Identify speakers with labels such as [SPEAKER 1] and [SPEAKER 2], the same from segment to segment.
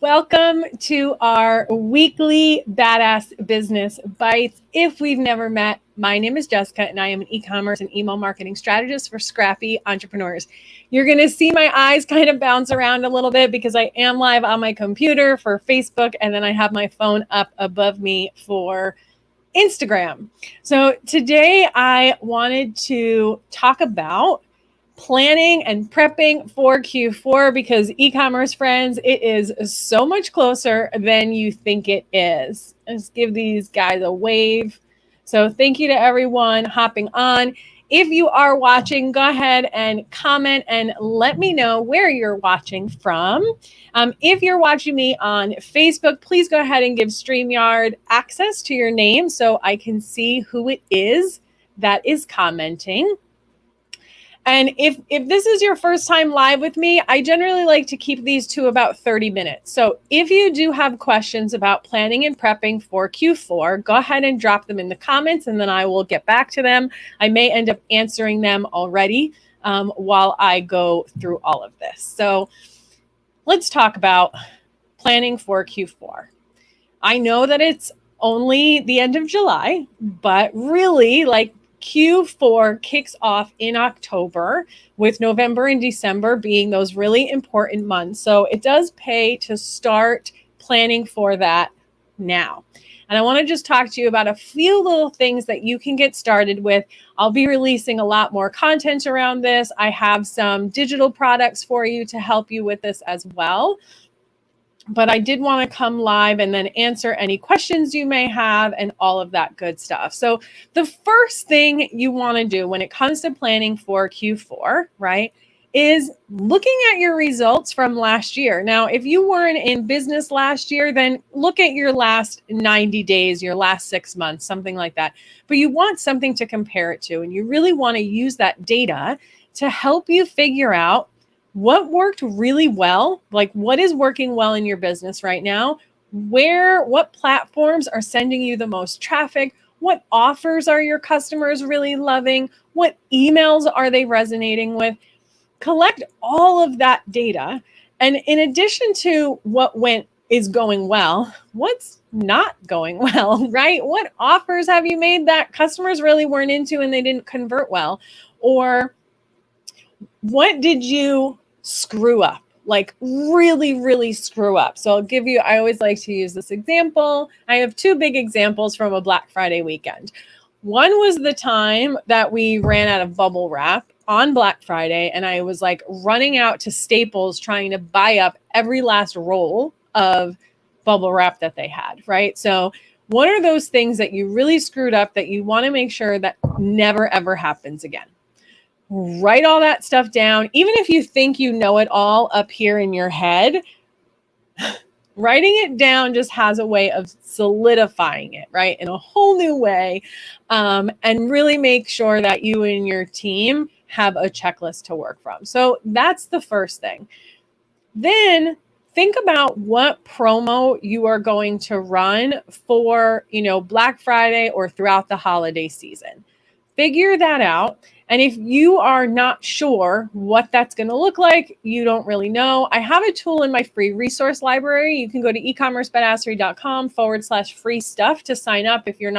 [SPEAKER 1] Welcome to our weekly Badass Business Bites. If we've never met, my name is Jessica, and I am an e-commerce and email marketing strategist for scrappy entrepreneurs. You're going to see my eyes kind of bounce around a little bit because I am live on my computer for Facebook, and then I have my phone up above me for Instagram. So today I wanted to talk about planning and prepping for Q4 because e-commerce friends, it is so much closer than you think it is. Let's give these guys a wave. So thank you to everyone hopping on. If you are watching, go ahead and comment and let me know where you're watching from. If you're watching me on Facebook, please go ahead and give StreamYard access to your name so I can see who it is that is commenting. And if this is your first time live with me, I generally like to keep these to about 30 minutes. So if you do have questions about planning and prepping for Q4, go ahead and drop them in the comments and then I will get back to them. I may end up answering them already while I go through all of this. So let's talk about planning for Q4. I know that it's only the end of July, but really Q4 kicks off in October, with November and December being those really important months. So it does pay to start planning for that now. And I want to just talk to you about a few little things that you can get started with. I'll be releasing a lot more content around this. I have some digital products for you to help you with this as well. But I did want to come live and then answer any questions you may have and all of that good stuff. So the first thing you want to do when it comes to planning for Q4, right, is looking at your results from last year. Now, if you weren't in business last year, then look at your last 90 days, your last 6 months, something like that. But you want something to compare it to, and you really want to use that data to help you figure out what worked really well, like what is working well in your business right now, what platforms are sending you the most traffic, what offers are your customers really loving, what emails are they resonating with. Collect all of that data. And in addition to what is going well, what's not going well, right? What offers have you made that customers really weren't into and they didn't convert well? Or what did you screw up, like really, really screw up? So I always like to use this example. I have two big examples from a Black Friday weekend. One was the time that we ran out of bubble wrap on Black Friday, and I was like running out to Staples trying to buy up every last roll of bubble wrap that they had, right? So what are those things that you really screwed up that you want to make sure that never, ever happens again? Write all that stuff down. Even if you think you know it all up here in your head, writing it down just has a way of solidifying it, right, in a whole new way, and really make sure that you and your team have a checklist to work from. So that's the first thing. Then think about what promo you are going to run for, Black Friday or throughout the holiday season. Figure that out. And if you are not sure what that's going to look like, you don't really know, I have a tool in my free resource library. You can go to ecommercebadassery.com/free stuff to sign up if you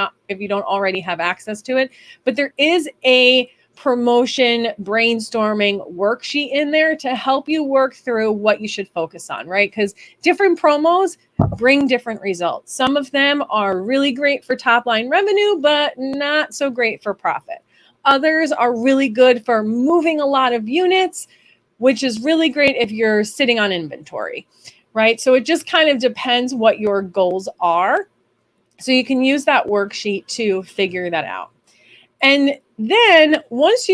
[SPEAKER 1] don't already have access to it. But there is a promotion brainstorming worksheet in there to help you work through what you should focus on, right? Because different promos bring different results. Some of them are really great for top line revenue, but not so great for profit. Others are really good for moving a lot of units, which is really great if you're sitting on inventory, right? So it just kind of depends what your goals are. So you can use that worksheet to figure that out. And then once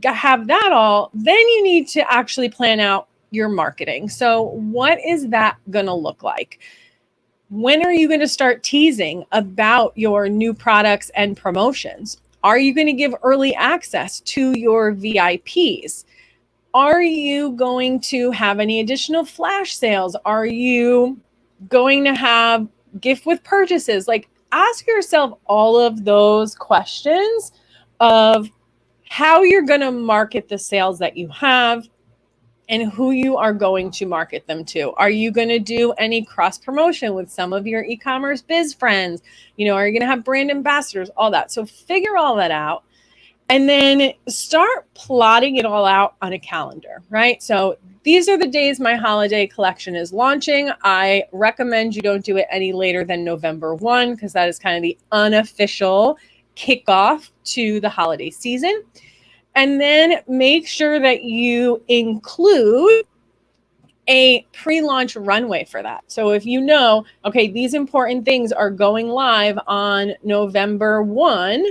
[SPEAKER 1] have that all, then you need to actually plan out your marketing. So what is that going to look like? When are you going to start teasing about your new products and promotions? Are you going to give early access to your VIPs? Are you going to have any additional flash sales? Are you going to have gift with purchases? Like, ask yourself all of those questions of how you're going to market the sales that you have and who you are going to market them to. Are you going to do any cross promotion with some of your e-commerce biz friends? You know, are you going to have brand ambassadors, all that? So figure all that out and then start plotting it all out on a calendar, right? So these are the days my holiday collection is launching. I recommend you don't do it any later than November 1 because that is kind of the unofficial kickoff to the holiday season. And then make sure that you include a pre-launch runway for that. So if you know, okay, these important things are going live on November 1,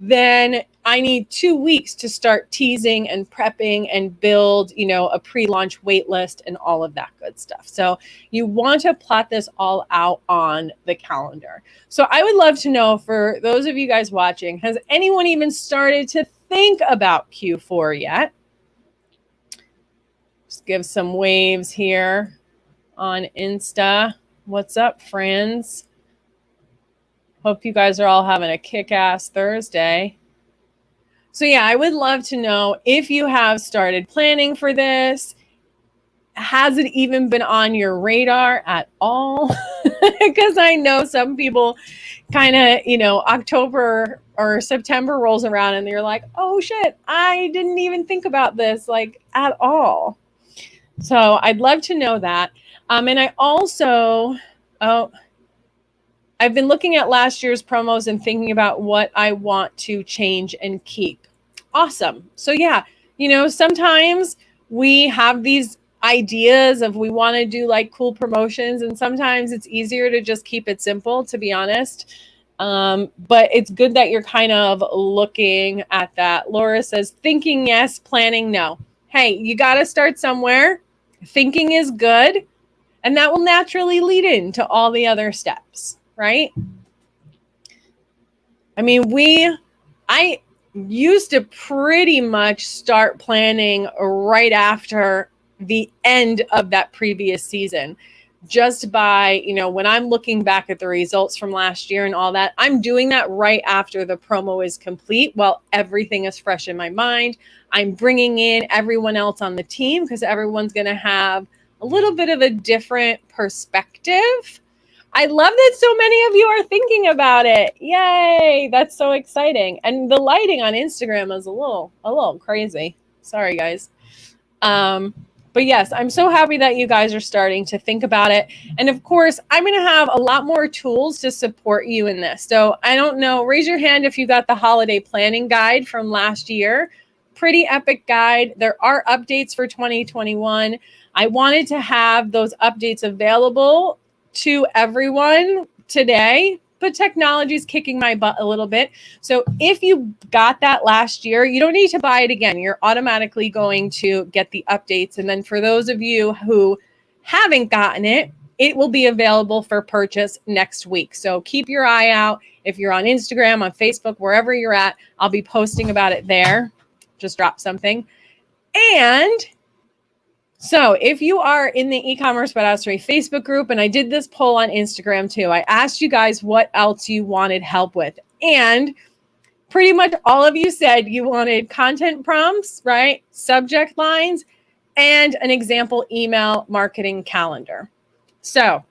[SPEAKER 1] then I need 2 weeks to start teasing and prepping and build, you know, a pre-launch wait list and all of that good stuff. So you want to plot this all out on the calendar. So I would love to know, for those of you guys watching, has anyone even started to think about Q4 yet? Just give some waves here on Insta. What's up, friends? Hope you guys are all having a kick-ass Thursday. So yeah, I would love to know if you have started planning for this. Has it even been on your radar at all? Because I know some people kind of, you know, October or September rolls around and they're like, oh shit, I didn't even think about this like at all. So I'd love to know that. And I also, I've been looking at last year's promos and thinking about what I want to change and keep. Awesome. So yeah, you know, sometimes we have these ideas of we want to do like cool promotions, and sometimes it's easier to just keep it simple, to be honest. But it's good that you're kind of looking at that. Laura says, thinking yes, planning no. Hey, you got to start somewhere. Thinking is good, and that will naturally lead into all the other steps, right? I mean, I used to pretty much start planning right after the end of that previous season, just by, you know, when I'm looking back at the results from last year and all that, I'm doing that right after the promo is complete while everything is fresh in my mind. I'm bringing in everyone else on the team because everyone's going to have a little bit of a different perspective. I love that so many of you are thinking about it. Yay, that's so exciting. And the lighting on Instagram is a little crazy. Sorry, guys. But yes, I'm so happy that you guys are starting to think about it. And of course, I'm going to have a lot more tools to support you in this. So I don't know, raise your hand if you got the holiday planning guide from last year. Pretty epic guide. There are updates for 2021. I wanted to have those updates available to everyone today, but technology is kicking my butt a little bit. So if you got that last year, you don't need to buy it again. You're automatically going to get the updates. And then for those of you who haven't gotten it, it will be available for purchase next week. So keep your eye out. If you're on Instagram, on Facebook, wherever you're at, I'll be posting about it there. Just drop something. And so if you are in the e-commerce badassery Facebook group, and I did this poll on Instagram too, I asked you guys what else you wanted help with. And pretty much all of you said you wanted content prompts, right? Subject lines, and an example email marketing calendar. So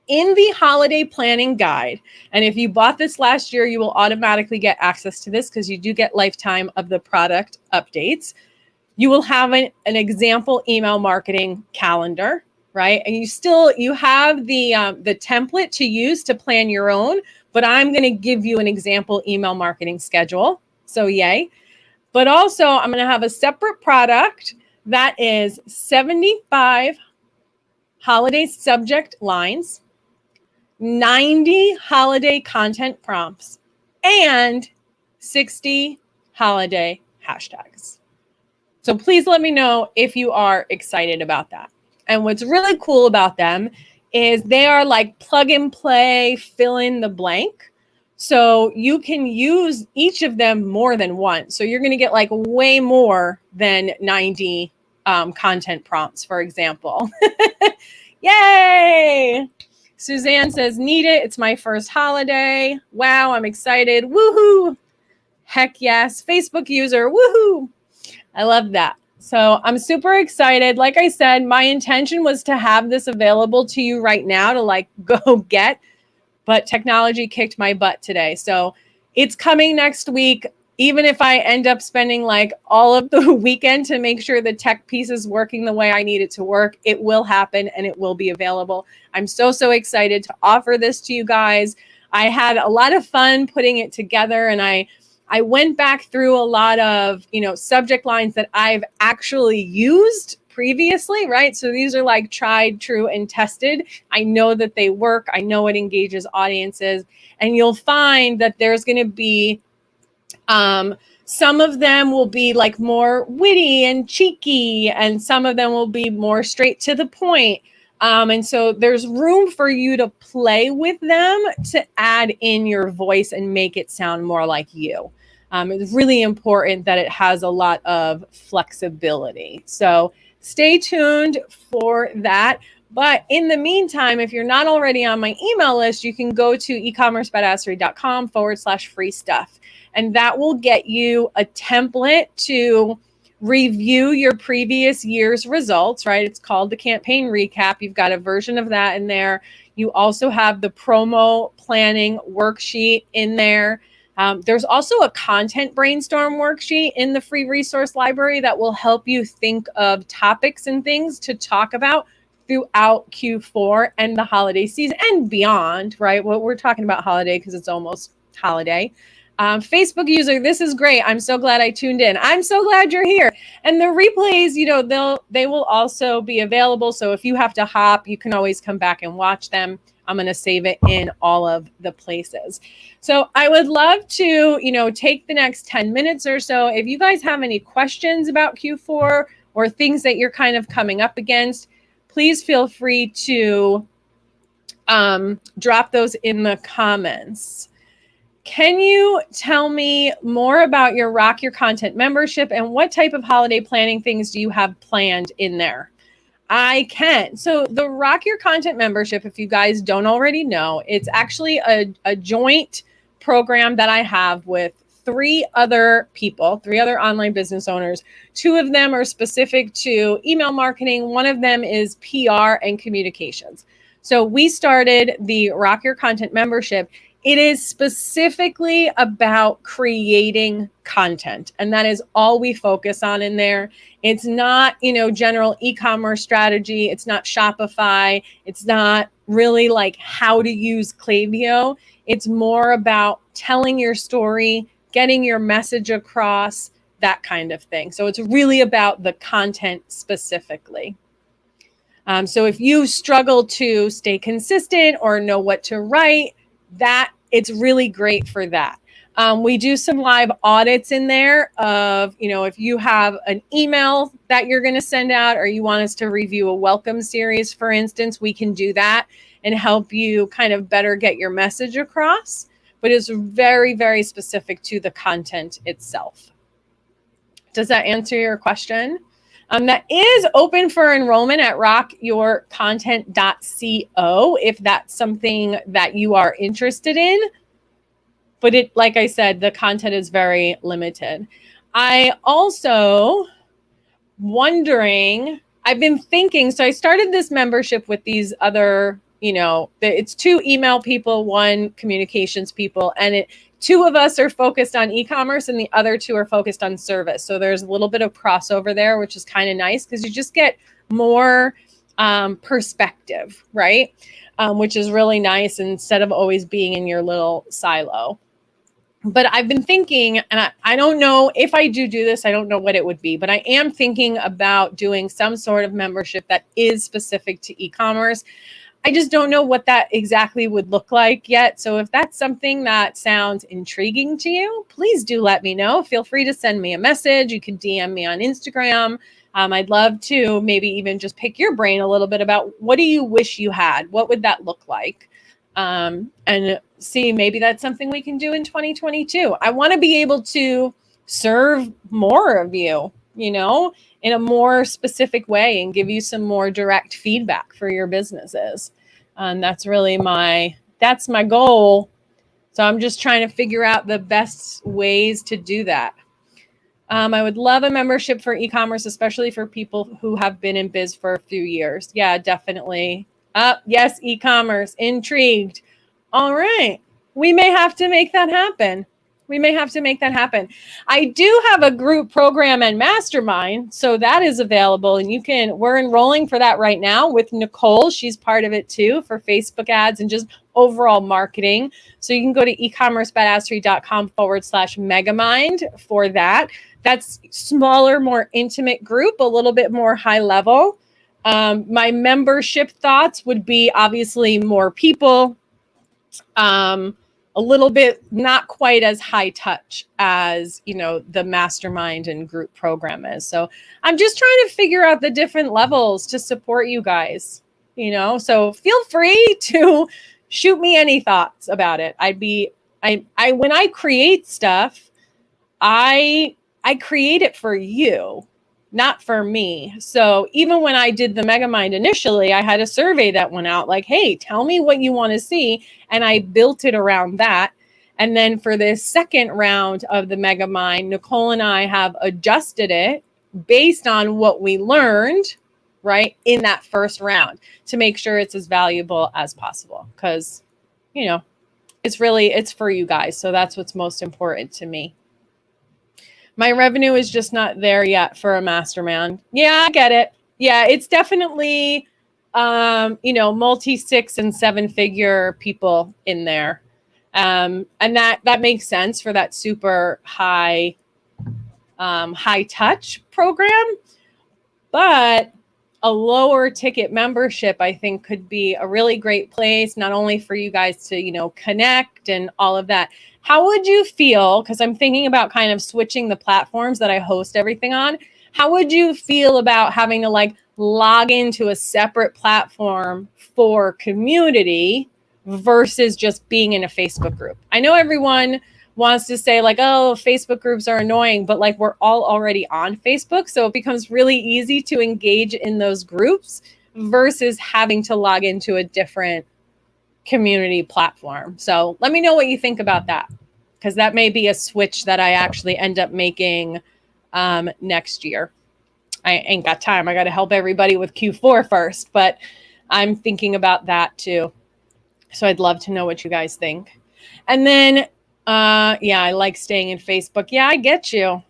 [SPEAKER 1] in the holiday planning guide, and if you bought this last year, you will automatically get access to this because you do get lifetime of the product updates. You will have an example email marketing calendar, right? And you have the template to use to plan your own, but I'm going to give you an example email marketing schedule. So yay. But also I'm going to have a separate product that is 75 holiday subject lines, 90 holiday content prompts, and 60 holiday hashtags. So please let me know if you are excited about that. And what's really cool about them is they are like plug and play, fill in the blank. So you can use each of them more than once. So you're going to get like way more than 90 content prompts, for example. Yay! Suzanne says, need it. It's my first holiday. Wow, I'm excited. Woohoo! Heck yes. Facebook user. Woohoo! I love that. So I'm super excited. Like I said, my intention was to have this available to you right now to like go get, but technology kicked my butt today. So it's coming next week. Even if I end up spending like all of the weekend to make sure the tech piece is working the way I need it to work, it will happen and it will be available. I'm so excited to offer this to you guys. I had a lot of fun putting it together, and I went back through a lot of, subject lines that I've actually used previously, right? So these are like tried, true, and tested. I know that they work. I know it engages audiences. And you'll find that there's going to be some of them will be like more witty and cheeky, and some of them will be more straight to the point. And so there's room for you to play with them to add in your voice and make it sound more like you. It's really important that it has a lot of flexibility. So stay tuned for that. But in the meantime, if you're not already on my email list, you can go to ecommercebadassery.com/free stuff. And that will get you a template to review your previous year's results, right? It's called the campaign recap. You've got a version of that in there. You also have the promo planning worksheet in there. There's also a content brainstorm worksheet in the free resource library that will help you think of topics and things to talk about throughout Q4 and the holiday season and beyond, right? Well, we're talking about holiday because it's almost holiday. Facebook user, this is great. I'm so glad I tuned in. I'm so glad you're here. And the replays, they will also be available. So if you have to hop, you can always come back and watch them. I'm going to save it in all of the places. So I would love to, take the next 10 minutes or so. If you guys have any questions about Q4 or things that you're kind of coming up against, please feel free to drop those in the comments. Can you tell me more about your Rock Your Content membership and what type of holiday planning things do you have planned in there? I can. So the Rock Your Content membership, if you guys don't already know, it's actually a joint program that I have with three other online business owners. Two of them are specific to email marketing. One of them is PR and communications. So we started the Rock Your Content membership. It is specifically about creating content, and that is all we focus on in there. It's not, general e-commerce strategy. It's not Shopify. It's not really like how to use Klaviyo. It's more about telling your story, getting your message across, that kind of thing. So it's really about the content specifically. So if you struggle to stay consistent or know what to write, that it's really great for that. We do some live audits in there of, if you have an email that you're going to send out or you want us to review a welcome series, for instance, we can do that and help you kind of better get your message across. But it's very, very specific to the content itself. Does that answer your question? That is open for enrollment at rockyourcontent.co if that's something that you are interested in. But like I said, the content is very limited. I also I've been thinking, so I started this membership with these other, it's two email people, one communications people, and two of us are focused on e-commerce and the other two are focused on service. So there's a little bit of crossover there, which is kind of nice because you just get more perspective, right? Which is really nice instead of always being in your little silo. But I've been thinking, and I don't know if I do this, I don't know what it would be, but I am thinking about doing some sort of membership that is specific to e-commerce. I just don't know what that exactly would look like yet. So if that's something that sounds intriguing to you, please do let me know. Feel free to send me a message. You can DM me on Instagram. I'd love to maybe even just pick your brain a little bit about what do you wish you had? What would that look like? And see, maybe that's something we can do in 2022. I want to be able to serve more of you, in a more specific way and give you some more direct feedback for your businesses. And that's really that's my goal. So I'm just trying to figure out the best ways to do that. I would love a membership for e-commerce, especially for people who have been in biz for a few years. Yeah, definitely. Yes, e-commerce. Intrigued. All right. We may have to make that happen. We may have to make that happen. I do have a group program and mastermind, so that is available, and we're enrolling for that right now with Nicole. She's part of it too, for Facebook ads and just overall marketing. So you can go to ecommercebadassery.com/megamind for that. That's smaller, more intimate group, a little bit more high level. My membership thoughts would be obviously more people, a little bit not quite as high touch as, the mastermind and group program is. So I'm just trying to figure out the different levels to support you guys, so feel free to shoot me any thoughts about it. When I create stuff, I create it for you, not for me. So even when I did the MegaMind initially, I had a survey that went out like, hey, tell me what you want to see. And I built it around that. And then for this second round of the MegaMind, Nicole and I have adjusted it based on what we learned, right, in that first round to make sure it's as valuable as possible. Because, it's for you guys. So that's what's most important to me. My revenue is just not there yet for a mastermind. Yeah, I get it. Yeah, it's definitely, multi 6 and 7 figure people in there. And that makes sense for that super high touch program. But a lower ticket membership, I think, could be a really great place, not only for you guys to, connect and all of that. How would you feel, because I'm thinking about kind of switching the platforms that I host everything on. How would you feel about having to log into a separate platform for community versus just being in a Facebook group? I know everyone wants to say oh, Facebook groups are annoying, but we're all already on Facebook. So it becomes really easy to engage in those groups versus having to log into a different community platform. So let me know what you think about that, because that may be a switch that I actually end up making next year. I ain't got time. I got to help everybody with Q4 first, but I'm thinking about that too. So I'd love to know what you guys think. And then, I like staying in Facebook. Yeah, I get you.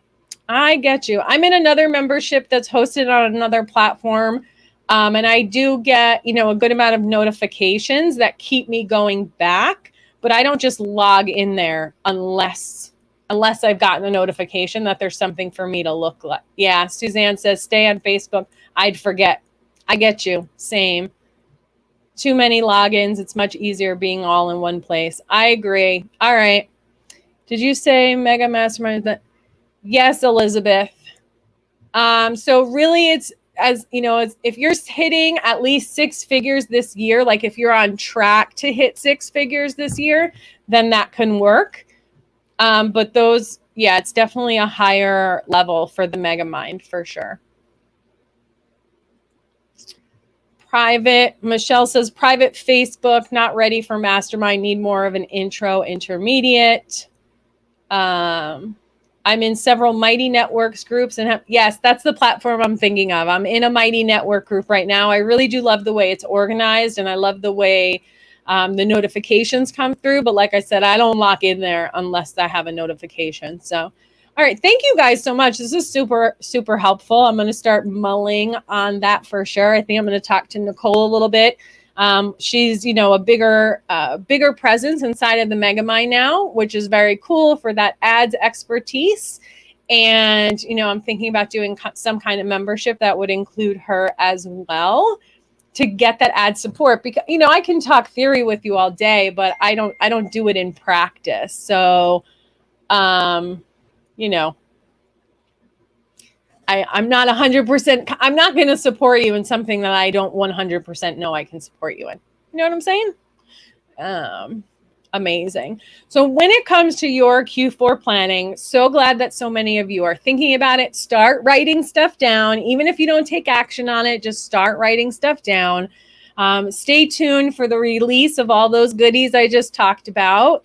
[SPEAKER 1] I'm in another membership that's hosted on another platform. And I do get, a good amount of notifications that keep me going back, but I don't just log in there unless I've gotten a notification that there's something for me to look like. Yeah, Suzanne says, stay on Facebook. I'd forget. I get you. Same. Too many logins. It's much easier being all in one place. I agree. All right. Did you say Mega Mastermind? Yes, Elizabeth. So really it's, as if you're hitting at least 6 figures this year, if you're on track to hit 6 figures this year, then that can work. But those, it's definitely a higher level for the MegaMind for sure. Private, Michelle says, private Facebook, not ready for mastermind, need more of an intro, intermediate. I'm in several Mighty Networks groups and yes, that's the platform I'm thinking of. I'm in a Mighty Network group right now. I really do love the way it's organized and I love the way the notifications come through. But like I said, I don't lock in there unless I have a notification. So, all right. Thank you guys so much. This is super, super helpful. I'm going to start mulling on that for sure. I think I'm going to talk to Nicole a little bit. She's, a bigger presence inside of the MegaMind now, which is very cool for that ads expertise. And, I'm thinking about doing some kind of membership that would include her as well to get that ad support, because, I can talk theory with you all day, but I don't do it in practice. So, I'm not 100%. I'm not going to support you in something that I don't 100% know I can support you in. You know what I'm saying? Amazing. So when it comes to your Q4 planning, so glad that so many of you are thinking about it. Start writing stuff down. Even if you don't take action on it, just start writing stuff down. Stay tuned for the release of all those goodies I just talked about.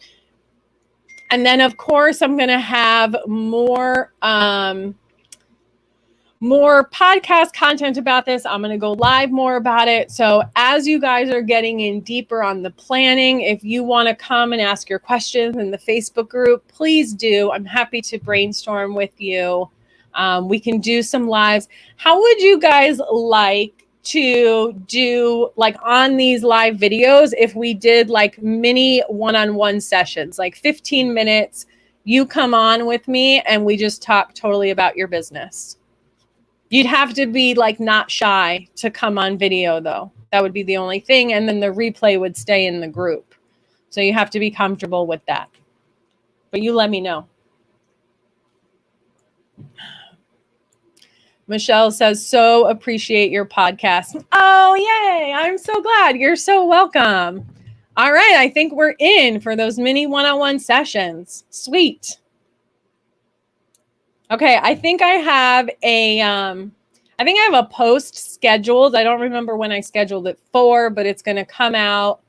[SPEAKER 1] And then, of course, I'm going to have more podcast content about this. I'm going to go live more about it. So as you guys are getting in deeper on the planning, if you want to come and ask your questions in the Facebook group, please do. I'm happy to brainstorm with you. We can do some lives. How would you guys like to do, like, on these live videos, if we did like mini one-on-one sessions, like 15 minutes, you come on with me and we just talk totally about your business? You'd have to be like not shy to come on video though. That would be the only thing. And then the replay would stay in the group. So you have to be comfortable with that. But you let me know. Michelle says, so appreciate your podcast. Oh, yay. I'm so glad. You're so welcome. All right. I think we're in for those mini one-on-one sessions. Sweet. Okay, I think I have a post scheduled. I don't remember when I scheduled it for, but it's going to come out.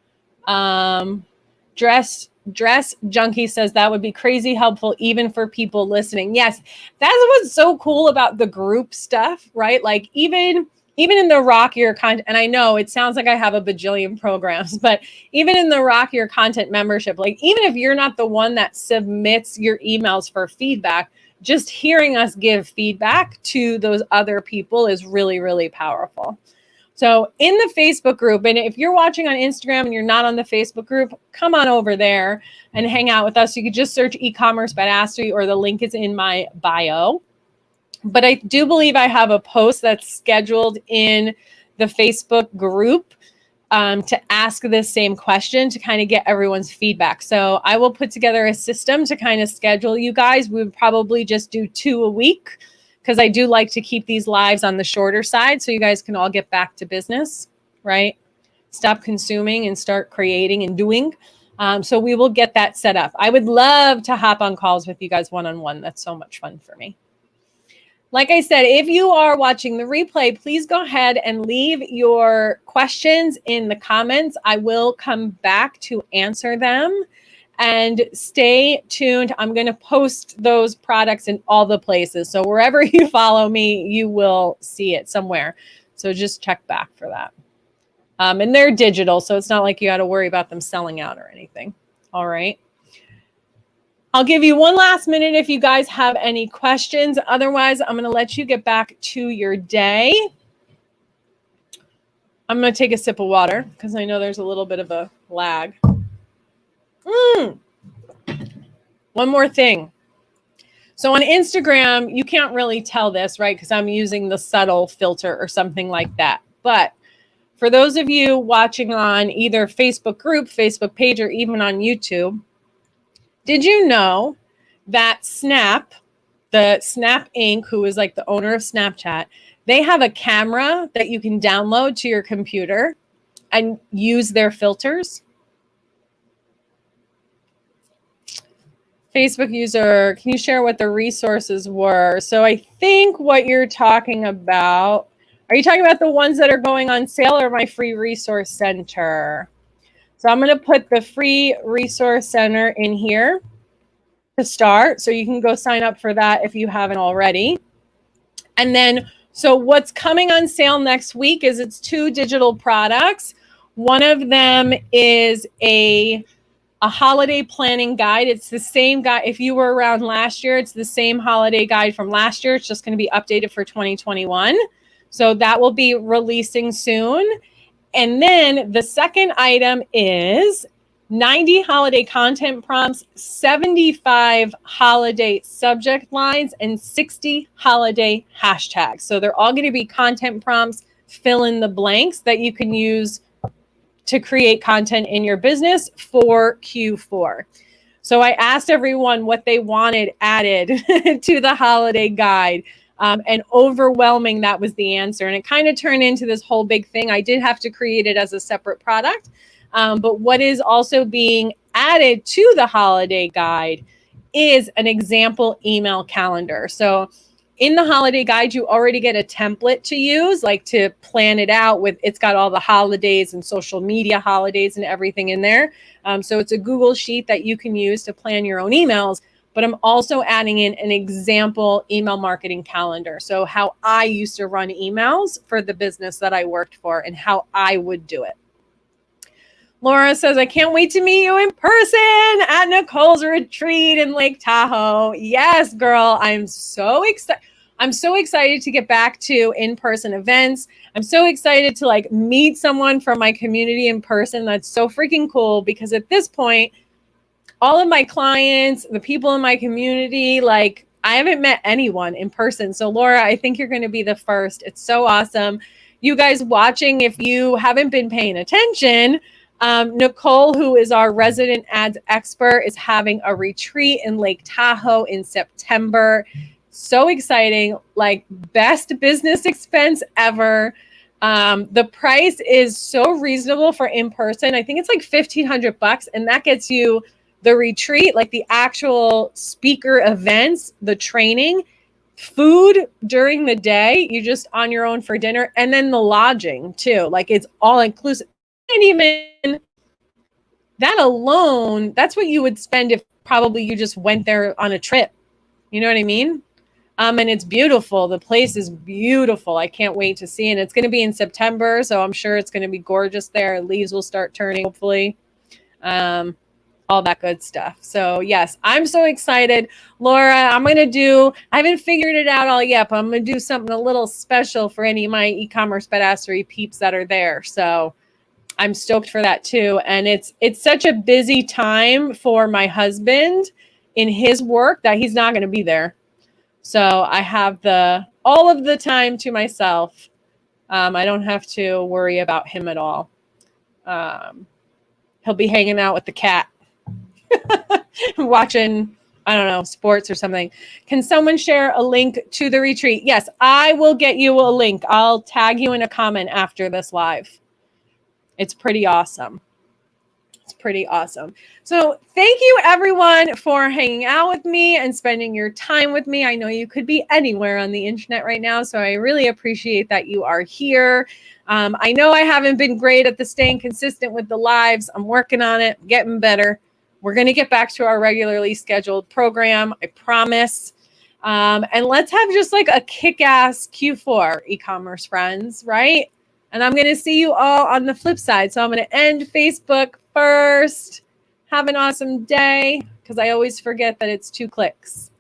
[SPEAKER 1] Dress Junkie says that would be crazy helpful even for people listening. Yes, that's what's so cool about the group stuff, right? Like even in the Rock Your Content, and I know it sounds like I have a bajillion programs, but even in the Rock Your Content membership, like even if you're not the one that submits your emails for feedback, just hearing us give feedback to those other people is really, really powerful. So in the Facebook group, and if you're watching on Instagram and you're not on the Facebook group, come on over there and hang out with us. You could just search eCommerce Badassery, or the link is in my bio. But I do believe I have a post that's scheduled in the Facebook group to ask this same question, to kind of get everyone's feedback. So I will put together a system to kind of schedule you guys. We would probably just do 2 a week, because I do like to keep these lives on the shorter side so you guys can all get back to business, right? Stop consuming and start creating and doing. So we will get that set up. I would love to hop on calls with you guys one-on-one. That's so much fun for me. Like I said, if you are watching the replay, please go ahead and leave your questions in the comments. I will come back to answer them. And stay tuned. I'm going to post those products in all the places. So wherever you follow me, you will see it somewhere. So just check back for that. And they're digital, so it's not like you got to worry about them selling out or anything. All right. I'll give you one last minute if you guys have any questions. Otherwise, I'm going to let you get back to your day. I'm going to take a sip of water because I know there's a little bit of a lag. One more thing. So on Instagram, you can't really tell this, right? Because I'm using the subtle filter or something like that. But for those of you watching on either Facebook group, Facebook page, or even on YouTube, did you know that Snap, the Snap Inc., who is like the owner of Snapchat, they have a camera that you can download to your computer and use their filters? Facebook user, can you share what the resources were? So I think what you're talking about, are you talking about the ones that are going on sale or my free resource center? So I'm going to put the free resource center in here to start. So you can go sign up for that if you haven't already. And then, so what's coming on sale next week is it's 2 digital products. One of them is a holiday planning guide. It's the same guide. If you were around last year, it's the same holiday guide from last year. It's just going to be updated for 2021. So that will be releasing soon. And then the second item is 90 holiday content prompts, 75 holiday subject lines, and 60 holiday hashtags. So they're all going to be content prompts, fill in the blanks that you can use to create content in your business for Q4. So I asked everyone what they wanted added to the holiday guide, and overwhelming, that was the answer. And it kind of turned into this whole big thing. I did have to create it as a separate product. But what is also being added to the holiday guide is an example email calendar. So in the holiday guide, you already get a template to use, like to plan it out with, it's got all the holidays and social media holidays and everything in there. So it's a Google sheet that you can use to plan your own emails, but I'm also adding in an example email marketing calendar. So how I used to run emails for the business that I worked for and how I would do it. Laura says, I can't wait to meet you in person at Nicole's retreat in Lake Tahoe. Yes, girl, I'm so excited. I'm so excited to get back to in-person events. I'm so excited to like meet someone from my community in person. That's so freaking cool, because at this point, all of my clients, the people in my community, like I haven't met anyone in person. So Laura, I think you're going to be the first. It's so awesome. You guys watching, if you haven't been paying attention, Nicole, who is our resident ads expert, is having a retreat in Lake Tahoe in September. So exciting, like best business expense ever. The price is so reasonable for in-person. I think it's like $1,500, and that gets you the retreat, like the actual speaker events, the training, food during the day, you just on your own for dinner, and then the lodging too. Like it's all inclusive. And even that alone, that's what you would spend if probably you just went there on a trip. You know what I mean? And it's beautiful. The place is beautiful. I can't wait to see it. And it's going to be in September, so I'm sure it's going to be gorgeous there. Leaves will start turning, hopefully. All that good stuff. So yes, I'm so excited. Laura, I haven't figured it out all yet, but I'm going to do something a little special for any of my e-commerce badassery peeps that are there. So I'm stoked for that too. And it's such a busy time for my husband in his work that he's not going to be there. So I have all of the time to myself. I don't have to worry about him at all. He'll be hanging out with the cat, watching, I don't know, sports or something. Can someone share a link to the retreat? Yes, I will get you a link. I'll tag you in a comment after this live. It's pretty awesome. It's pretty awesome. So thank you everyone for hanging out with me and spending your time with me. I know you could be anywhere on the internet right now, so I really appreciate that you are here. I know I haven't been great at staying consistent with the lives. I'm working on it, getting better. We're going to get back to our regularly scheduled program, I promise. And let's have just like a kick-ass Q4, e-commerce friends, right? And I'm going to see you all on the flip side. So I'm going to end Facebook first. Have an awesome day, because I always forget that it's 2 clicks.